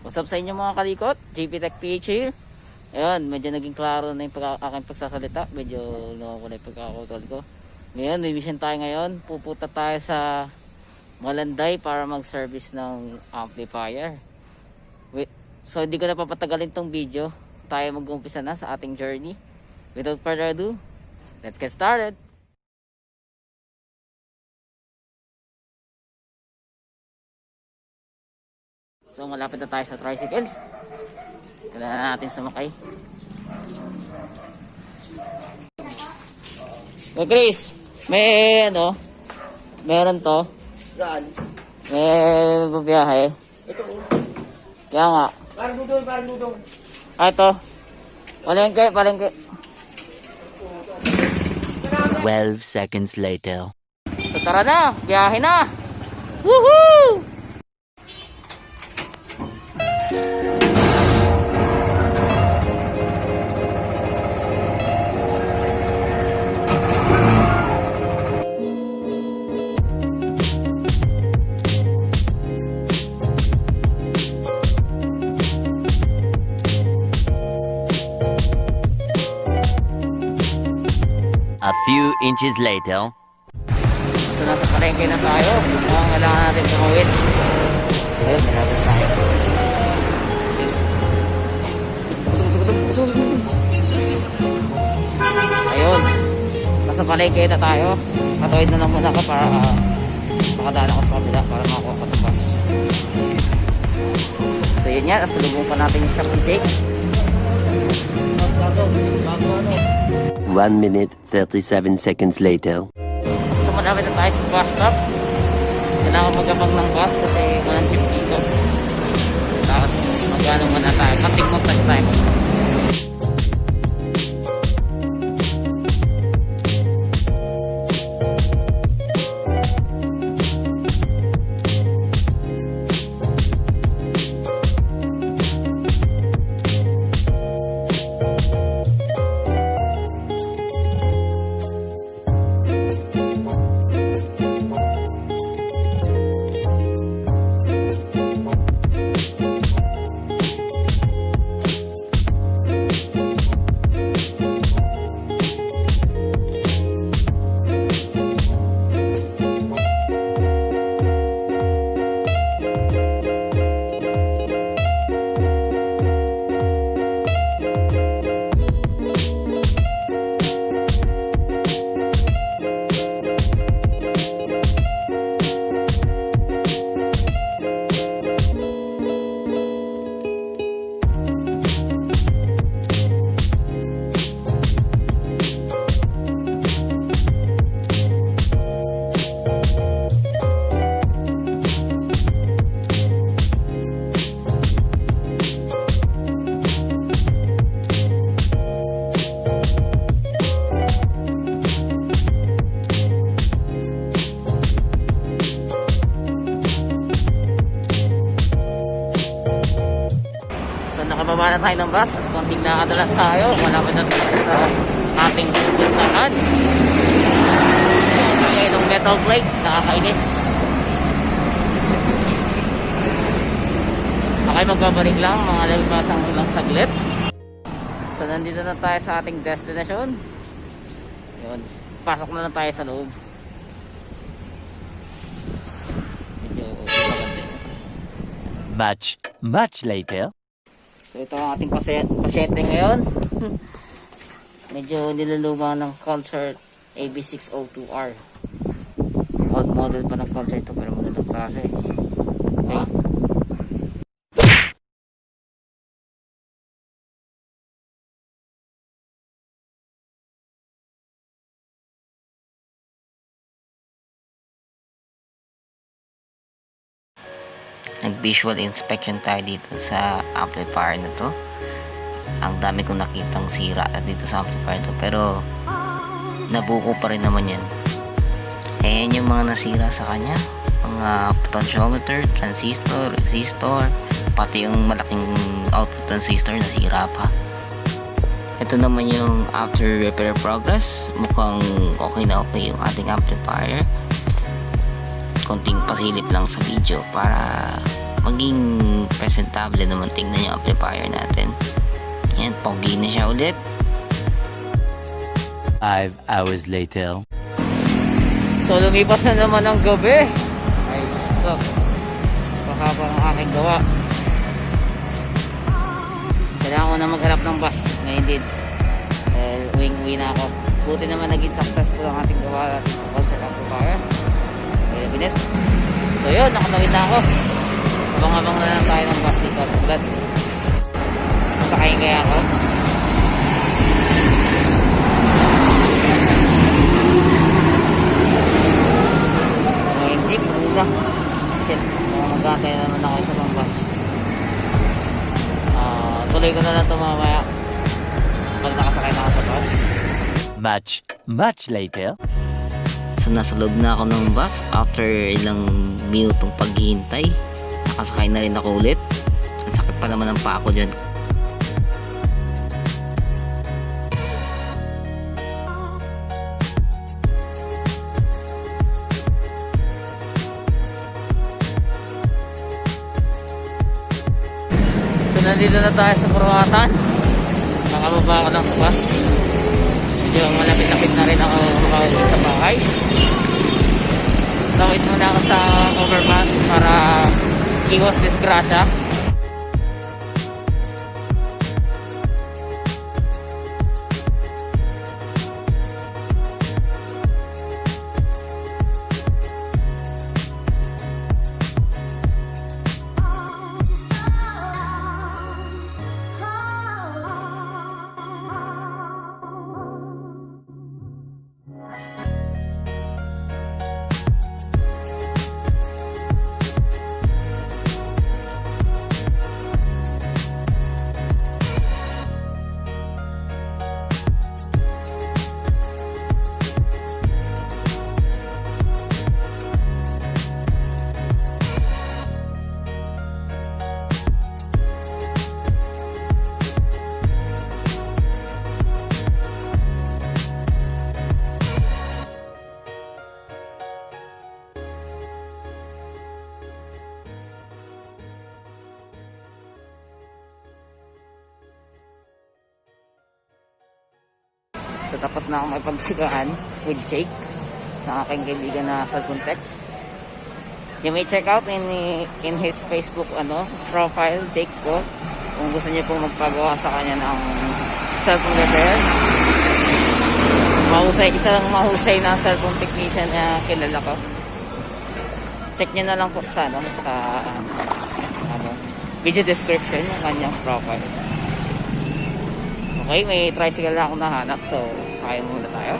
What's up sa inyo mga kalikot? JP Tech PH here. Ayun, medyo naging klaro na yung aking pagsasalita. Medyo nawawala yung pagkakutol ko. Ngayon, may mission tayo ngayon. Pupunta tayo sa Malanday para mag-service ng amplifier. So hindi ko na papatagalin tong video. Tayo mag-umpisa na sa ating journey. Without further ado, let's get started! So malapit na tayo sa tricycle. Kailangan natin sumakay. Hey Chris, may ano? Meron to. Saan? May babiyahe. Ito. Kaya nga. Parang dudong. Ito. Palengke. 12 seconds later. So tara na, biyahe na. Woohoo! A few inches later. So nasa palengke na tayo. Ang kailangan natin tumawid. Ayun, malapit tayo. Yes. Ayun. Nasa palengke na tayo. Katawid na lang muna ka para makadaan ako sa kabila para makakuha ka ng bus. So yun yan. At tulungan pa natin yung shop ni Jake. 1 minute 37 seconds later. So malapit na tayo sa bus stop. Kailangan magabang ng bus kasi walang jeep dito. Tapos magano muna tayo. Kating montage tayo. Nakababa na tayo ng bus at konting nakadala tayo. Malapit na tayo sa ating pupuntahan. Ngayon yung metal plate, nakakainis. Okay, magbabalik lang, mga lalabasang lang saglit. So nandito na tayo sa ating destination. Yun, pasok na lang tayo sa loob. Much later. So ito ang ating pasyente ngayon. Medyo niluluma ng Konzert AV-602R. Old model pa ng Konzert to pero magandang klase. Okay. Nag-visual inspection tayo dito sa amplifier na to. Ang dami kong nakitang sira dito sa amplifier to, pero nabuko pa rin naman yan. Ayan yung mga nasira sa kanya, mga potentiometer, transistor, resistor, pati yung malaking output transistor nasira pa. Ito naman yung after repair progress. Mukhang okay na okay yung ating amplifier. Konting pasilip lang sa video para maging presentable naman. Tingnan yung amplifier natin. Yan, pogi na siya ulit. 5 hours later. So lumipas na naman ang gabi. Ay, so baka pa ang aking gawa. Kailangan ko na maghanap ng bus ngayon din. Dahil uwing-uwi na ako. Buti naman naging successful ang ating gawa natin sa Konzert amplifier. Kaya binet. So yun, nakatawid na ako. Abang-abang na lang tayo ng bus dito sa ulan. Sakayin kaya ako. Ngayon jeep, muna. Shit, magkantay na naman ako sa pang bus. Tuloy ko na lang ito mamaya pag nakasakay na ako sa bus. Much later. So nasa loob na ako ng bus after ilang minutong paghihintay. Nakasakay na rin ako ulit. Ang sakit pa naman ng paa ko dyan. So nandito na tayo sa Purwatan. Nakababa ako lang sa bus. Medyo malapit-lapit na rin ako makaulit sa bahay. Tawid muna ako sa overpass para iwas disgrasya. So tapos na ako makipagsigahan with Jake, na aking kaibigan na cellphone tech. You may check out in his Facebook profile, Jake ko, kung gusto niyo pong magpagawa sa kanya ng cellphone repair. Mahusay, isa lang mahusay na cellphone technician na kilala ko. Check niyo na lang po sa video description yung kanyang profile. Okay, may tricycle na akong nahanap, so sakay muna tayo.